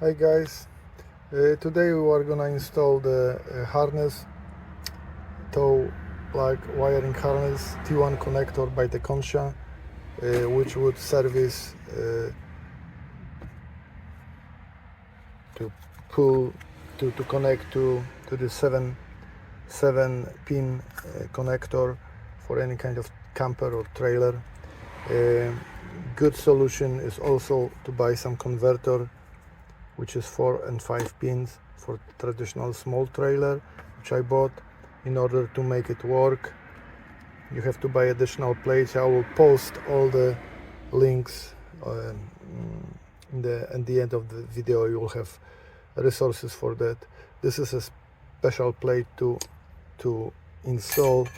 Hi guys, today we are gonna install the harness, tow plug wiring harness T1 connector by Tekonsha, which would service to pull to connect to the 7 pin connector for any kind of camper or trailer. Good solution is also to buy some converter which is 4 and 5 pins for traditional small trailer, which I bought. In order to make it work, you have to buy additional plates. I will post all the links at the end of the video. You will have resources for that. This is a special plate to install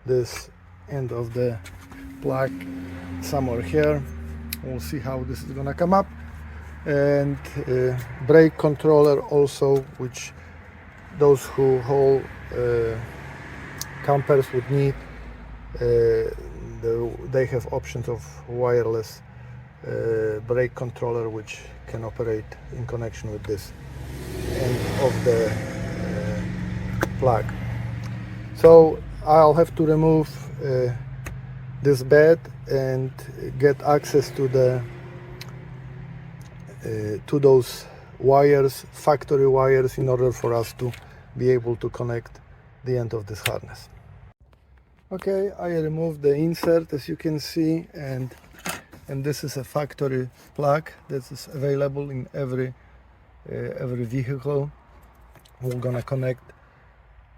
this end of the plug somewhere here. We'll see how this is gonna come up. And brake controller also, which those who haul campers would need. They have options of wireless brake controller which can operate in connection with this end of the plug. So I'll have to remove this bed and get access to those wires, factory wires, in order for us to be able to connect the end of this harness. Okay, I removed the insert, as you can see, and this is a factory plug that is available in every vehicle. We're gonna connect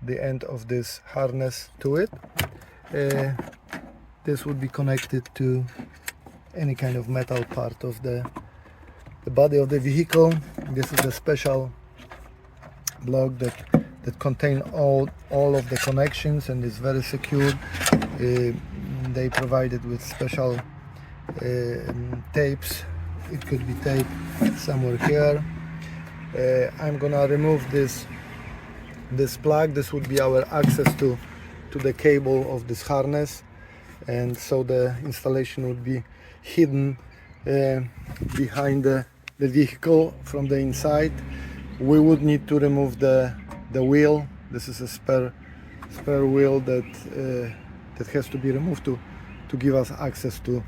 the end of this harness to it. This would be connected to any kind of metal part of the body of the vehicle. This is a special block that contain all of the connections and is very secure. They provided with special tapes. It could be taped somewhere here. I'm gonna remove this plug. This would be our access to the cable of this harness, and so the installation would be hidden behind the vehicle from the inside. We would need to remove the wheel. This is a spare wheel that has to be removed to give us access to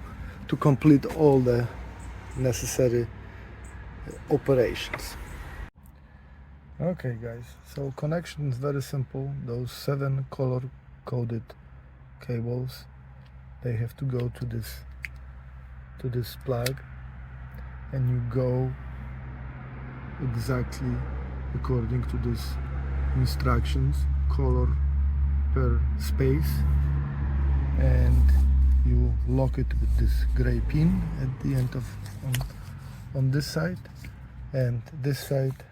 complete all the necessary operations. Okay guys, so connection is very simple. Those 7 color coded cables, they have to go to this plug, and you go exactly according to these instructions, color per space, and you lock it with this gray pin at the end of on this side, and this side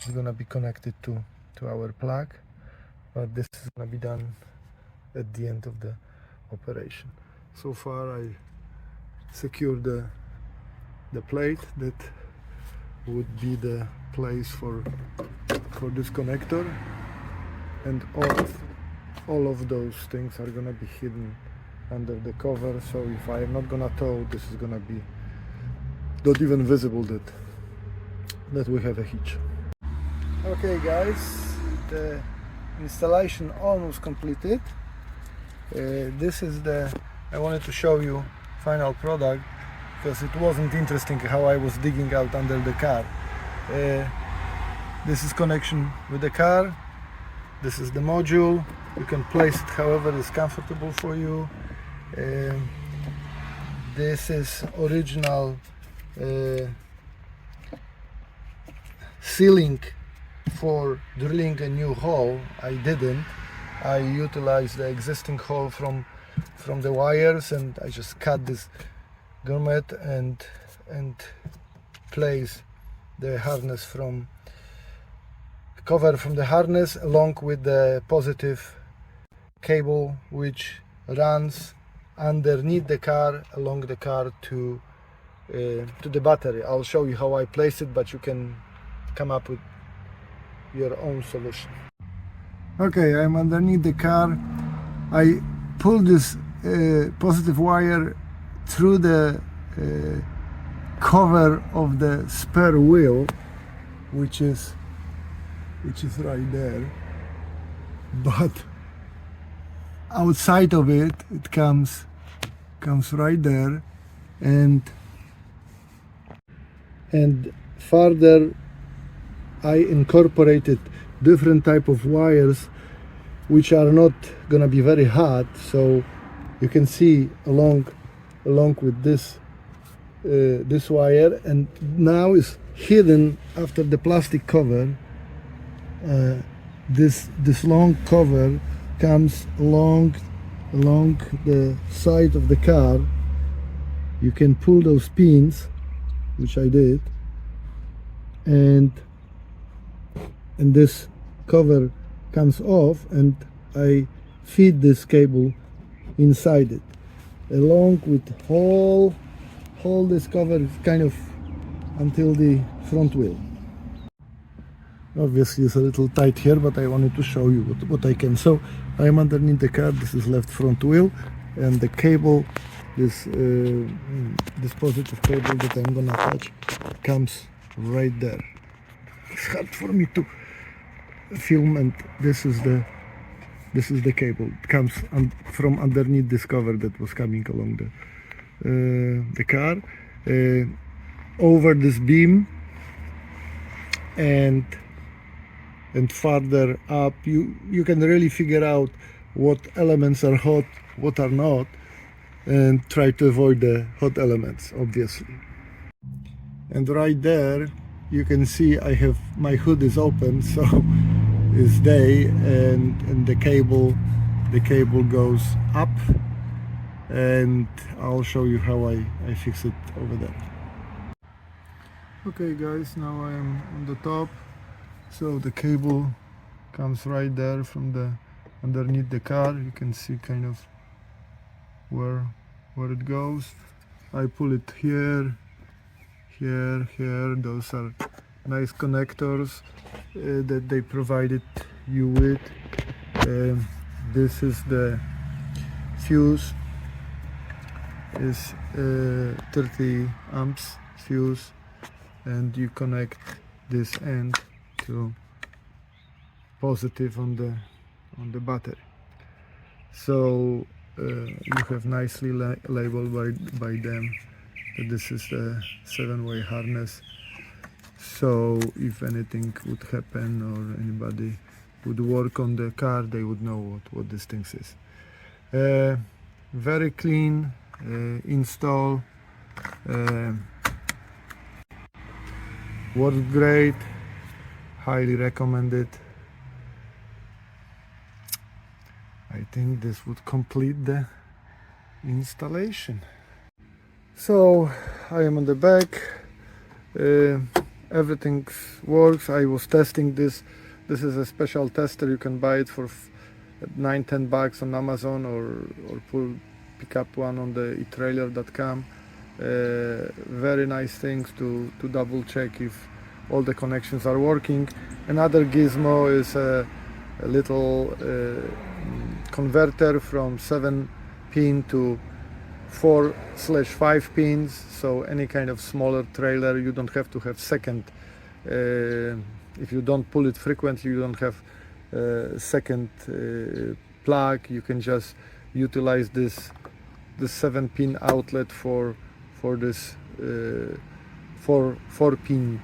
is gonna be connected to our plug, but this is gonna be done at the end of the operation. So far I secured the plate that would be the place for this connector, and all of those things are gonna be hidden under the cover. So if I am not gonna tow, this is gonna be not even visible that we have a hitch. Okay guys, the installation almost completed. This is I wanted to show you final product, because it wasn't interesting how I was digging out under the car. This is connection with the car. This is the module. You can place it however is comfortable for you. This is original sealing for drilling a new hole. I didn't. I utilized the existing hole from the wires, and I just cut this grommet and place the harness cover from the harness along with the positive cable, which runs underneath the car, along the car to the battery. I'll show you how I place it, but you can come up with your own solution. Okay, I'm underneath the car. I pull this positive wire through the cover of the spare wheel, which is right there, but outside of it comes right there, and further I incorporated different type of wires which are not gonna be very hard, so you can see along with this this wire, and now is hidden after the plastic cover. This long cover comes along the side of the car. You can pull those pins, which I did, and this cover comes off, and I feed this cable inside it, along with whole this cover is kind of until the front wheel. Obviously it's a little tight here, but I wanted to show you what I can. So I'm underneath the car. This is left front wheel, and the cable, this positive cable that I'm gonna touch, comes right there. It's hard for me to film, and this is the cable. It comes from underneath this cover that was coming along the car, over this beam, and further up. You can really figure out what elements are hot, what are not, and try to avoid the hot elements, obviously. And right there you can see I have my hood is open, so it's day, and the cable goes up, and I'll show you how I fix it over there. Okay guys, now I am on the top. So the cable comes right there from the underneath the car. You can see kind of where it goes. I pull it here. Those are nice connectors that they provided you with. This is the fuse, is 30 amps fuse, and you connect this end to positive on the battery. So you have nicely labeled by them that this is the 7-way harness. So if anything would happen or anybody would work on the car, they would know what this thing is. Very clean install. Works great. Highly recommended. I think this would complete the installation. So I am on the back. Everything works. I was testing this. This is a special tester. You can buy it for $9-10 on Amazon, or pick up one on the eTrailer.com. Very nice things to double check if all the connections are working. Another gizmo is a little converter from 7-pin to 4/5 pins, so any kind of smaller trailer, you don't have to have second. If you don't pull it frequently, you don't have second plug. You can just utilize this 7-pin outlet for this 4-pin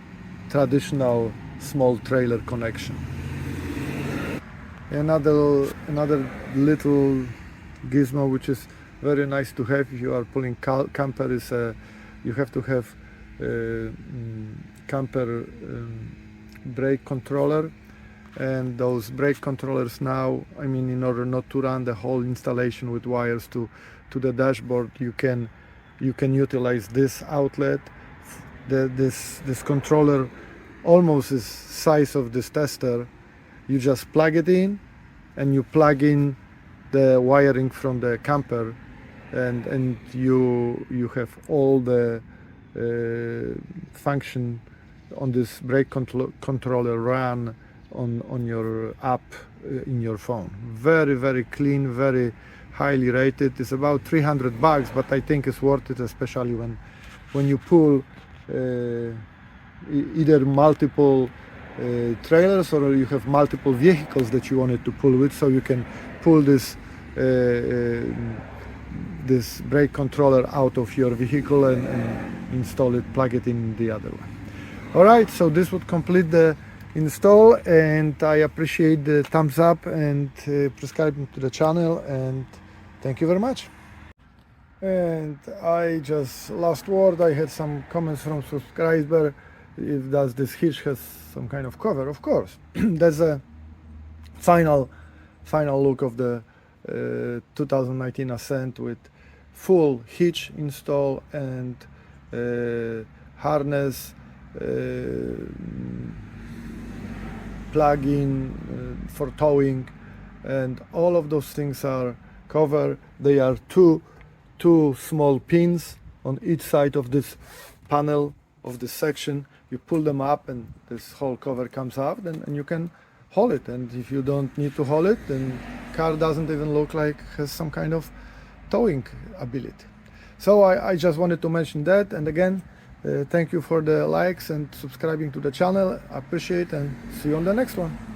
traditional small trailer connection. Another little gizmo which is very nice to have if you are pulling camper is you have to have camper brake controller, and those brake controllers now, I mean, in order not to run the whole installation with wires to the dashboard, you can utilize this outlet. This controller almost is size of this tester. You just plug it in, and you plug in the wiring from the camper, and you have all the function on this brake controller run on your app in your phone. Very clean, very highly rated. It's about $300, but I think it's worth it, especially when you pull either multiple trailers, or you have multiple vehicles that you wanted to pull with, so you can pull this this brake controller out of your vehicle and install it, plug it in the other one. Alright, so this would complete the install, and I appreciate the thumbs up and subscribing to the channel, and thank you very much. And I just, last word, I had some comments from subscriber if does this hitch has some kind of cover. Of course. There's a final look of the 2019 Ascent with full hitch install and harness, plug-in for towing, and all of those things are covered. They are two small pins on each side of this panel of this section. You pull them up and this whole cover comes out, and you can haul it. And if you don't need to haul it, then car doesn't even look like has some kind of towing ability. So I just wanted to mention that. And again, thank you for the likes and subscribing to the channel. I appreciate, and see you on the next one.